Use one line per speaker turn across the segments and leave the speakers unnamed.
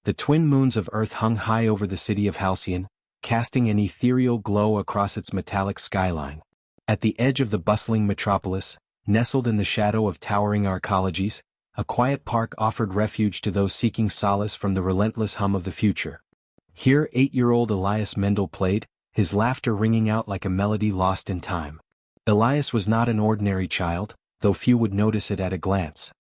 The twin moons of Earth hung high over the city of Halcyon, casting an ethereal glow across its metallic skyline. At the edge of the bustling metropolis, nestled in the shadow of towering arcologies, a quiet park offered refuge to those seeking solace from the relentless hum of the future. Here 8-year-old Elias Mendel played, his laughter ringing out like a melody lost in time. Elias was not an ordinary child, though few would notice it at a glance.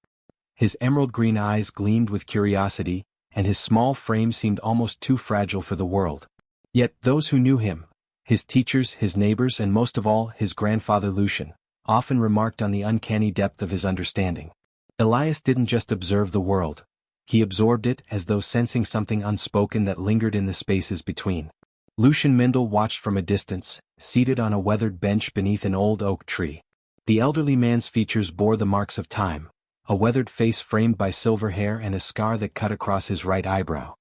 His emerald-green eyes gleamed with curiosity, and his small frame seemed almost too fragile for the world. Yet those who knew him, his teachers, his neighbors, and most of all his grandfather Lucian, often remarked on the uncanny depth of his understanding. Elias didn't just observe the world. He absorbed it as though sensing something unspoken that lingered in the spaces between. Lucian Mendel watched from a distance, seated on a weathered bench beneath an old oak tree. The elderly man's features bore the marks of time, a weathered face framed by silver hair and a scar that cut across his right eyebrow.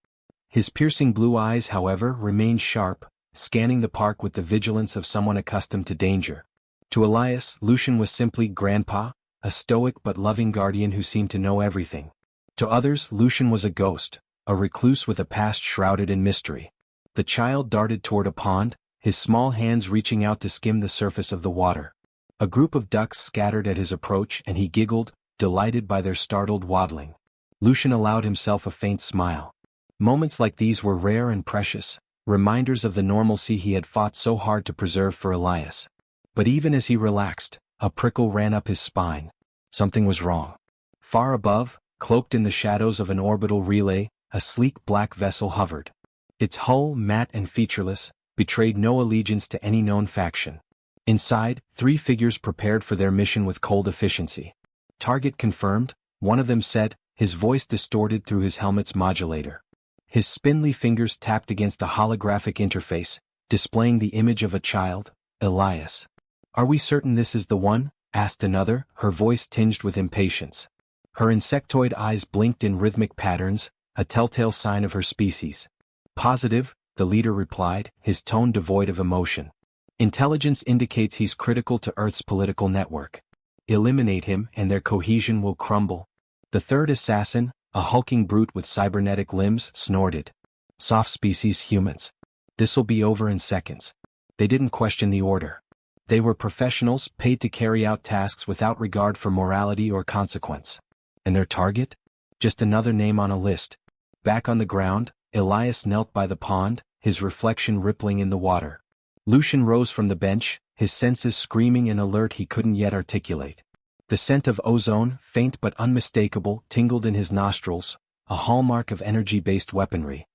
His piercing blue eyes, however, remained sharp, scanning the park with the vigilance of someone accustomed to danger. To Elias, Lucian was simply Grandpa, a stoic but loving guardian who seemed to know everything. To others, Lucian was a ghost, a recluse with a past shrouded in mystery. The child darted toward a pond, his small hands reaching out to skim the surface of the water. A group of ducks scattered at his approach and he giggled, delighted by their startled waddling. Lucian allowed himself a faint smile. Moments like these were rare and precious, reminders of the normalcy he had fought so hard to preserve for Elias. But even as he relaxed, a prickle ran up his spine. Something was wrong. Far above, cloaked in the shadows of an orbital relay, a sleek black vessel hovered. Its hull, matte and featureless, betrayed no allegiance to any known faction. Inside, 3 figures prepared for their mission with cold efficiency. "Target confirmed," one of them said, his voice distorted through his helmet's modulator. His spindly fingers tapped against a holographic interface, displaying the image of a child, Elias. "Are we certain this is the one?" asked another, her voice tinged with impatience. Her insectoid eyes blinked in rhythmic patterns, a telltale sign of her species. "Positive," the leader replied, his tone devoid of emotion. "Intelligence indicates he's critical to Earth's political network. Eliminate him and their cohesion will crumble." The third assassin, a hulking brute with cybernetic limbs, snorted. "Soft species humans. This'll be over in seconds." They didn't question the order. They were professionals paid to carry out tasks without regard for morality or consequence. And their target? Just another name on a list. Back on the ground, Elias knelt by the pond, his reflection rippling in the water. Lucian rose from the bench, his senses screaming an alert he couldn't yet articulate. The scent of ozone, faint but unmistakable, tingled in his nostrils, a hallmark of energy-based weaponry.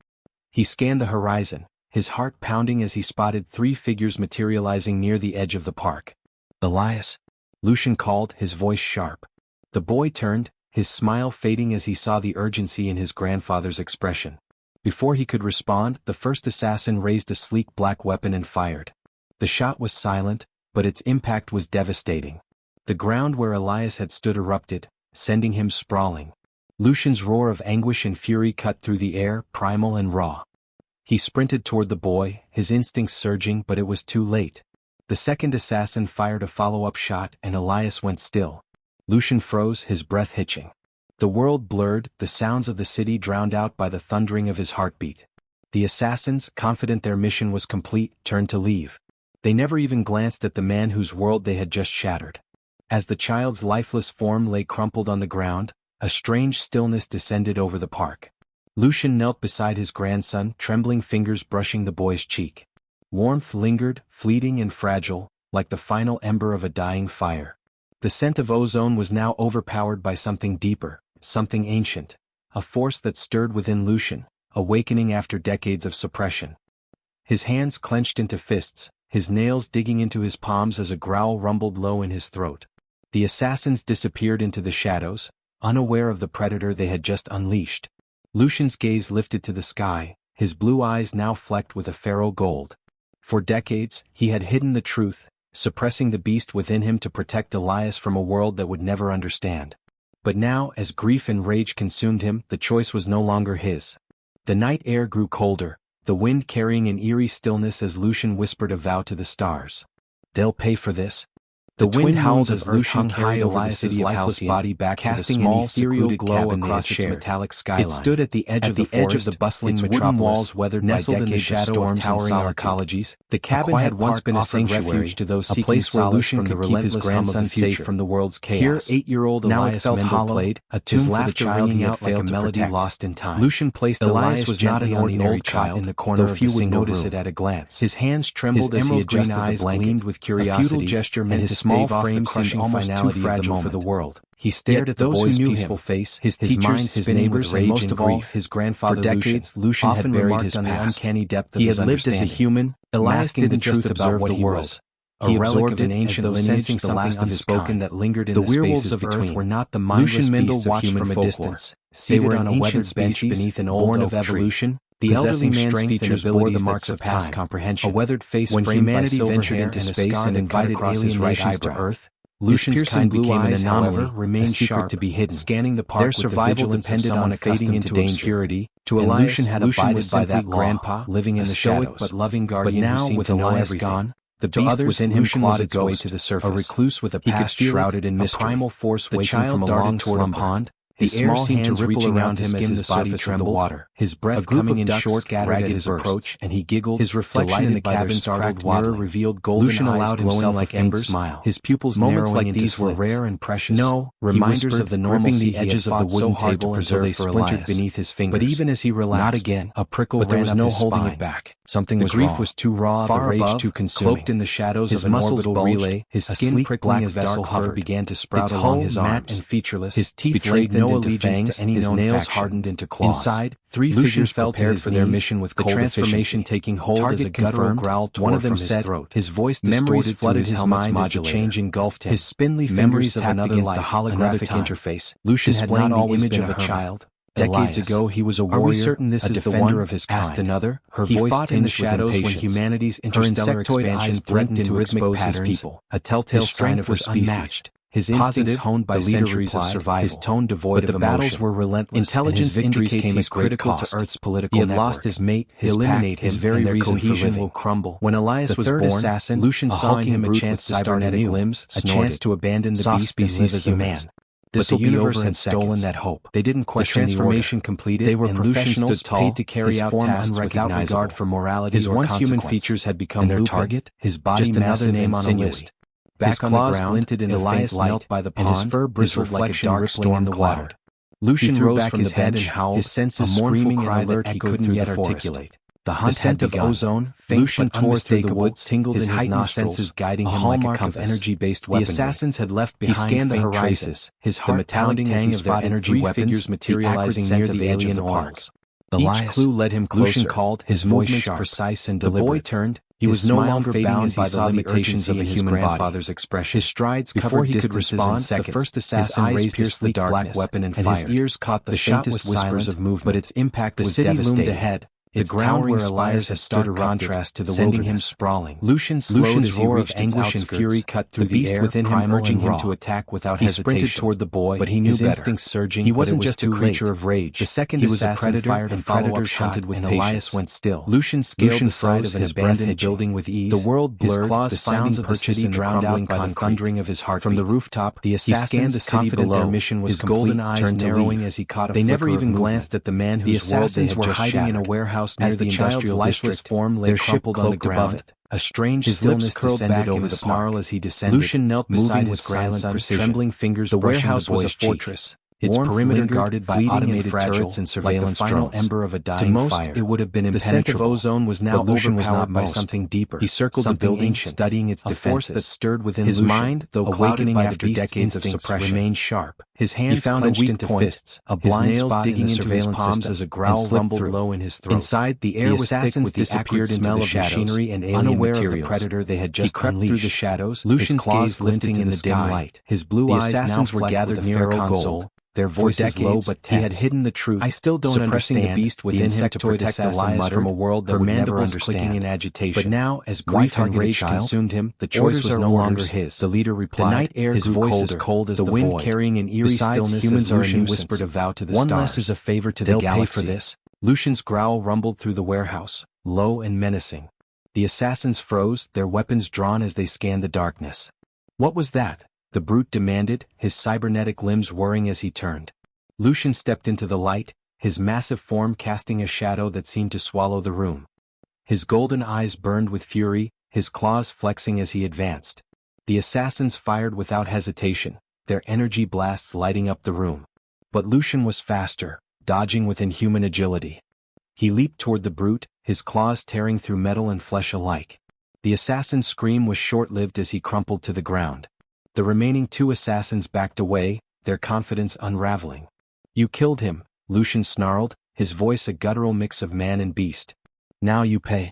He scanned the horizon, his heart pounding as he spotted 3 figures materializing near the edge of the park. "Elias?" Lucian called, his voice sharp. The boy turned, his smile fading as he saw the urgency in his grandfather's expression. Before he could respond, the first assassin raised a sleek black weapon and fired. The shot was silent, but its impact was devastating. The ground where Elias had stood erupted, sending him sprawling. Lucian's roar of anguish and fury cut through the air, primal and raw. He sprinted toward the boy, his instincts surging, but it was too late. The second assassin fired a follow-up shot and Elias went still. Lucian froze, his breath hitching. The world blurred, the sounds of the city drowned out by the thundering of his heartbeat. The assassins, confident their mission was complete, turned to leave. They never even glanced at the man whose world they had just shattered. As the child's lifeless form lay crumpled on the ground, a strange stillness descended over the park. Lucian knelt beside his grandson, trembling fingers brushing the boy's cheek. Warmth lingered, fleeting and fragile, like the final ember of a dying fire. The scent of ozone was now overpowered by something deeper, something ancient, a force that stirred within Lucian, awakening after decades of suppression. His hands clenched into fists, his nails digging into his palms as a growl rumbled low in his throat. The assassins disappeared into the shadows, unaware of the predator they had just unleashed. Lucian's gaze lifted to the sky, his blue eyes now flecked with a feral gold. For decades, he had hidden the truth, suppressing the beast within him to protect Elias from a world that would never understand. But now, as grief and rage consumed him, the choice was no longer his. The night air grew colder, the wind carrying an eerie stillness as Lucian whispered a vow to the stars. "They'll pay for this." The wind howled as Lucian hung over the city of Halcyon, body back casting an ethereal glow across its metallic skyline. It stood at the edge of the bustling metropolis, walls weathered nestled in the shadow of towering arcologies. The cabin had once been a sanctuary to those seeking place where Lucian could keep his grandson safe from the world's chaos. Here, 8-year-old Elias Mendel played, a tune for the child he had failed to melody lost in time. Lucian placed Elias was not an ordinary child in the corner of few would notice it at a glance. His hands trembled as he adjusted the blanket, gleamed with curiosity, a futile gesture meant to small frame seemed almost too fragile for the world. He stared at those who knew him, face, his teachers, his neighbors, and most of all, his grandfather. For decades, Lucian had buried his past. Uncanny depth of his understanding. He had lived as a human, Elias didn't just observe what he was. He absorbed an ancient lineage, the last unspoken that lingered in the werewolves of Earth were not the mindless beasts of human folklore. They were on a weathered bench beneath an old oak tree. The elderly man's features bore the marks of past comprehension. A weathered face framed by silver hair into space and invited alien nations to Earth. Lucian's kind blue eyes, however, remained sharp to be hidden, scanning the park. Their survival depended on fading into obscurity. To Elias, Lucian had abided by that grandpa, living in the shadows, but loving guardian. But now, with Elias gone, the beast within him clawed its way to the surface. A recluse with a past shrouded in mystery. A primal force waking from a long toward a pond. The air seemed to ripple around him as his body trembled. His breath coming in short, scattered at his approach, and he giggled. His reflection in the cabin's cracked mirror revealed golden eyes glowing like embers. His pupils narrowing into slits. Were rare and precious. No, reminders of the normalcy. The edges of the wooden table until they splintered beneath his fingers. But even as he relaxed, not again. A prickle ran up his spine. But there was no holding it back. Something was wrong. The grief was too raw, the rage too consuming. Cloaked in the shadows of an orbital relay, his skin prickling as dark fur began to sprout along his arms. Matte and featureless, his teeth betrayed no allegiance to any known faction. His nails hardened into claws. Inside, three figures fell prepared for their mission with the transformation taking hold as a guttural growl tore from his throat. His voice distorted, flooded his mind as the change engulfed him. His spindly memories of another life, the holographic interface. Lucian had not always been a child. Decades ago, he was a warrior. Are we certain this is the one? Of his kind? Asked another. Her voice fought in the shadows when humanity's interstellar expansion threatened to expose his people. A telltale sign of her species. His instincts honed by centuries of survival. His tone devoid of emotion. But the battles were relentless. Intelligence indicates critical to Earth's political network. He had lost his mate, his eliminate his very cohesion will crumble. When Elias was born, assassin, Lucian saw in him a chance to start anew, a chance to abandon the beast and live as a man. But the universe had stolen that hope. They didn't question the transformation completed. They were professionals paid to carry out tasks without regard for morality or consequence. His once human features had become their target. His body just another name on a list. Back on the ground, glinted in Elias knelt by the pond, and his fur bristled like a dark storm cloud. Lucian rose from the bench, his senses screaming and alert he couldn't yet articulate. The hunt scent of ozone, Lucian tore through the woods, tingled in his nostrils, guiding him like a compass. Energy-based weaponry. The assassins had left behind. He scanned the horizons, his heart metallic tang of their energy weapons materializing near the alien arms. Each clue led him closer. Lucian called, his movements precise and deliberate. The boy turned. He was no longer bound by the limitations of a human grandfather's expression. His strides before he could respond. The first assassin raised his sleek black weapon and his ears caught the faintest whispers of movement. But its impact was devastating. The city loomed ahead. The ground where Elias had stood a contrast to the sending him sprawling. Lucian's roar of anguish and fury cut through the air within him, urging him to attack without hesitation. He sprinted toward the boy, but he knew his instincts surging. He wasn't just a creature of rage. The second he was a predator, and predators hunted with patience. Elias went still. Lucian scaled the side of an abandoned building with ease. The world blurred. The sounds of the city drowned out by the thundering of his heart. From the rooftop, the assassins, confident their mission was complete, golden eyes narrowing as he caught a flicker of movement. They never even glanced at the man whose world they had just shattered. The assassins were hiding in a warehouse near the industrial lifeless form lay crumpled on the ground. A strange stillness descended over the snarl as he descended. Lucian knelt beside his grandson, trembling fingers. The warehouse was a fortress. Its perimeter guarded by automated turrets and surveillance drones. Like the final ember of a dying fire. To most, it would have been impenetrable. The scent of ozone was now overpowered by something deeper. He circled the building, studying its defenses. A force that stirred within his mind, though clouded by after decades of suppression, remained sharp. His hands clenched into fists, a blind spot in the surveillance palms as a growl rumbled low in his throat. Inside, the air was thick with the acrid smell of machinery and alien materials. Unaware of the predator they had just unleashed. He crept through the shadows, Lucian's gaze glinting in the dim light. His blue eyes now were gathered near a console. Their voices low but tense. He had hidden the truth. I still don't understand the beast within him to protect Elias from a world that would never understand. Clicking in agitation. But now, as grief and rage consumed him, the choice was no longer his. The leader replied. The night air grew colder, cold as the wind carrying an eerie stillness. Humans are a nuisance. Whispered a vow to the stars. One less is a favor to the galaxy. They'll pay for this. Lucian's growl rumbled through the warehouse, low and menacing. The assassins froze, their weapons drawn as they scanned the darkness. What was that? The brute demanded, his cybernetic limbs whirring as he turned. Lucian stepped into the light, his massive form casting a shadow that seemed to swallow the room. His golden eyes burned with fury, his claws flexing as he advanced. The assassins fired without hesitation, their energy blasts lighting up the room. But Lucian was faster, dodging with inhuman agility. He leaped toward the brute, his claws tearing through metal and flesh alike. The assassin's scream was short-lived as he crumpled to the ground. The remaining 2 assassins backed away, their confidence unraveling. "You killed him," Lucian snarled, his voice a guttural mix of man and beast. "Now you pay."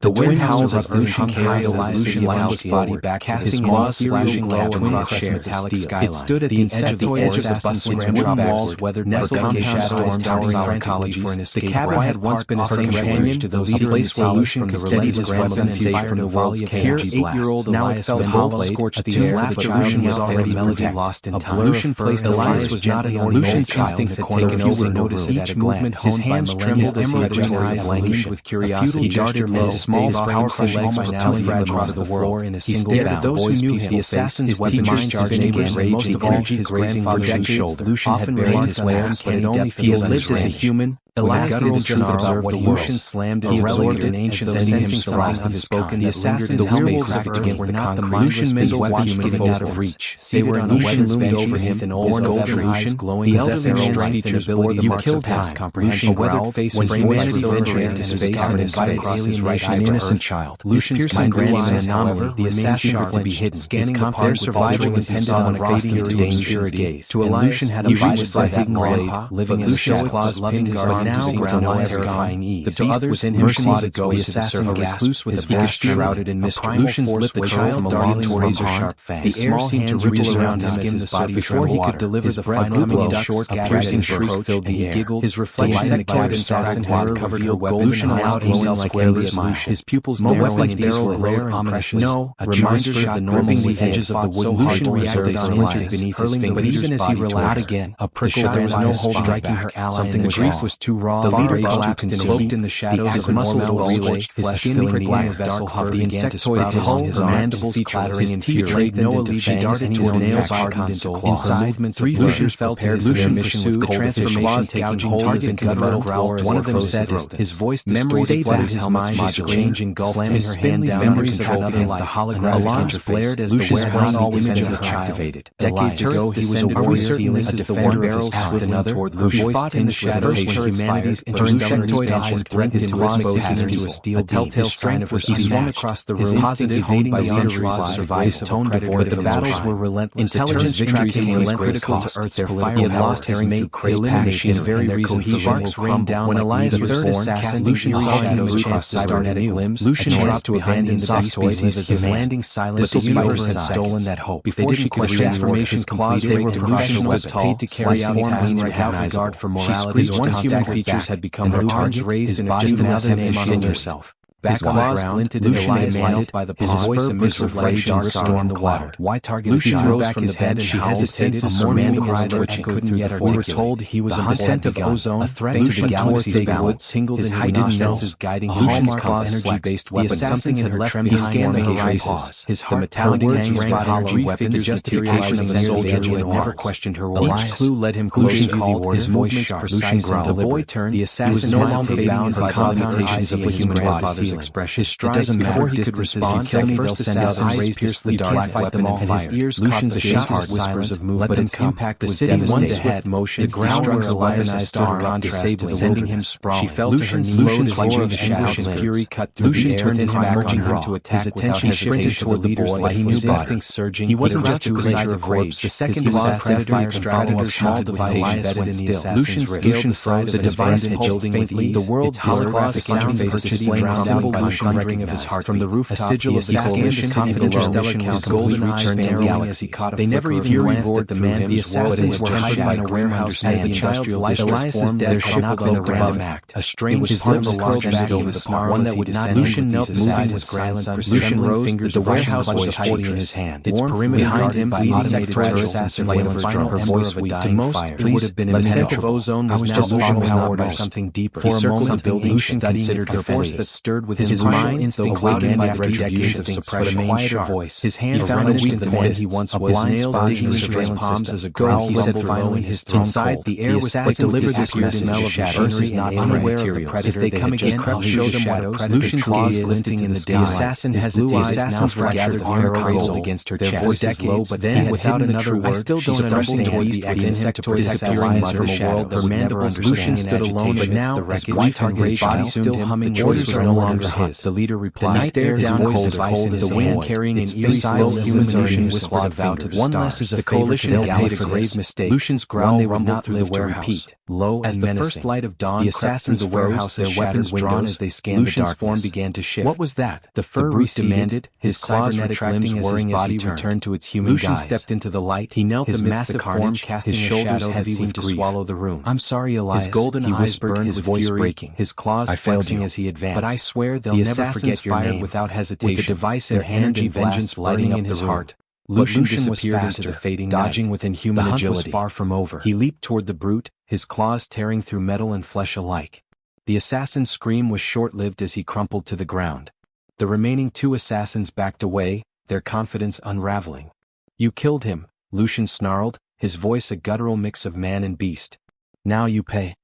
The wind howls of Lucian high as Lucian landed his body back, casting claws flashing glow across the metallic skyline. It stood at the edge of the bustling wooden walls, weathered nestled in shadows towering frantically for an escape. The cavern had once been a companion to those place where Lucian could steady his weapons and fired a volley of energy blasts. Now it felt hollow, scorched the air, but Lucian was already melody lost in time. Lucian placed Elias was not an ordinary Lucian's instincts had taken over notice each movement. His hands trembled as he adjusted his eyes with curiosity. Darted low. Small, powerful legs almost telegraphed across the floor in a single bound. Those who knew him, the assassin's weapons charged in again, most of all his grandfather's shoulder. Lucian had buried his weapons, but it only feels lived as a human. Elias did the truth about what Lucian slammed in absorbed an ancient sending him something unspoken. The assassins' helmets cracked against the concrete. Lucian mindless weapons getting out of reach. They were on a weapons bench over him, an old golden eyes glowing. The elderly man's features bore the marks of past comprehension. A weathered face was humanity ventured into space and invited across his right eye innocent child. Lucian's mind became an anomaly. The assassin had to be hidden. Scanning the part survival depended on fading into dangerous gaze. To Elias, Lucian had abided by that grandpa, living as Lucian's claws loving guard now to know terrifying ease. The beast within him plotted go the assassin recluse with a vast shrouded in mystery. Lucian's lip the child darting razor-sharp fangs. The air seemed to ripple around him as his body before he could deliver the final blow. Short piercing shriek filled the air. His reflection in the cloud assassin had covered her weapon. Lucian allowed himself like endless smile. His pupils narrowing in diesel glare ominous. No, a reminder of the normal the edges of the wooden hardware reserved on instinct beneath his fingers. But even as he relaxed again, a prickle ran by his spine. Striking her ally. Something the grief was too raw. The leader collapsed and cloaked in the shadows of a muscles relay, his skin filling the air vessel hull. The insectoid hull, his mandibles clattering in fury. Betrayed no allegiance darted to his nails hardened into claws. Inside, 3 figures felt prepared for their mission with the transformation taking hold of his guttural growl. One of them said, his voice distorted his mind, strange engulfed his hand down under control against the holographic interface. As the warehouse defenses activated. Decades ago he was a warrior, a defender of his past, another who fought in the shadows when humanity's insectoid eyes threatened to expose him to a steel telltale strand of he swung across the room, positive honed by the onslaught of his tone devoid of the battles were relentless. Intelligence victory came critical to Earth's fire. He had lost his mate, eliminated his very reason for sparks rained down when Elias was born. Cast Lucian shadows across cybernetic limbs. Lucian dropped to abandon the species as his landing silence. The universe had stolen that hope. Before she could transformation completed, they were professional paid to carry out tasks without regard for morality or once human features had become her arms raised and just another name on herself. Back on the ground, Lucian admitted by the his voice a reflection storm the water. Why target Lucian rose from the bed, she hesitated, a morning cry that she couldn't yet articulate. We were told he was a scent of ozone, a threat to the galaxy's balance, tingled in his senses guiding Lucian's energy-based weapon. The assassins had left behind. He scanned the horizons. His heart metallic tangs rang hollow weapons, justification of the soul who had never questioned her words. Each clue led him closer to the order. His movements precise and deliberate. The boy turned. The assassin was no longer bound by the limitations of the human body's expression. His strides before he could respond, the first assassin raised his the dark weapon and his ears caught the sharpest whispers of movement, but its impact was devastating. Motion, the ground where Elias stood around disabled, sending him sprawling. She fell to her knees, Lucian's roar of anguish and fury cut through the air. Turned his back on her to attack. His attention sprinted toward the boy, like he knew instinct surging. He wasn't just a creature of rage. The second assassin fired a small device embedded in the assassin's wrist. Lucian froze, the device holding with ease. The world's holographic interface displaying the thundering of his heart from the rooftop. A sigil of the coalition and interstellar council's golden eyes narrowing as he caught a they never even glanced at the man. The assassins were hiding in a warehouse as the industrial Elias's death had not been a random act. A strange lips curled back over the snarl one that would not Lucian knelt moving was silent. Lucian rose, the warehouse was holding in his hand. Its perimeter behind him, the automated assassin flames drone. Her voice would die. To most, it would have been impenetrable. Ozone was now powered by something deeper. For a moment, the building studying the force that stirred with his mind instinct awakened after decades of suppression, a quieter voice. His hands vanished into the man he once was, nails digging into his palms as a growl he said finally his throat cold. The air was thick, delivered this message of shadows, not unaware of the predator. If they come again, I'll show them what a predator's claws glinting in the daylight. The assassin hesitated, now gathered the arrow against her chest. Their voice is low, but then without another word, I still don't understand the insectoid disappearing into the world. Her mandibles Lucian stood alone, but now as grief and rage body still humming, the orders are no longer his. The leader replied, "The night air down cold, the wind carrying an eerie stillness of whispered vow to the stars. One less is a coalition that made a grave mistake. Lucian's growl would not live to repeat. Low as the first light of dawn, the assassins of warehouse, their weapons drawn as they scanned the darkness. Lucian's form began to shift. What was that? The fur demanded, his claws retracting as his body returned to its human guise. Lucian stepped into the light. He knelt amidst the carnage, casting his shoulders heavy seemed to swallow the room. I'm sorry, Elias. His golden eyes burned, his voice breaking, his claws flexing as he advanced. But I swear they'll never forget your name. Without hesitation, with the device and energy vengeance lighting in his heart. Lucian disappeared into the fading night, dodging with inhuman agility. The hunt was far from over. He leaped toward the brute, his claws tearing through metal and flesh alike. The assassin's scream was short-lived as he crumpled to the ground. The remaining two assassins backed away, their confidence unraveling. You killed him, Lucian snarled, his voice a guttural mix of man and beast. Now you pay.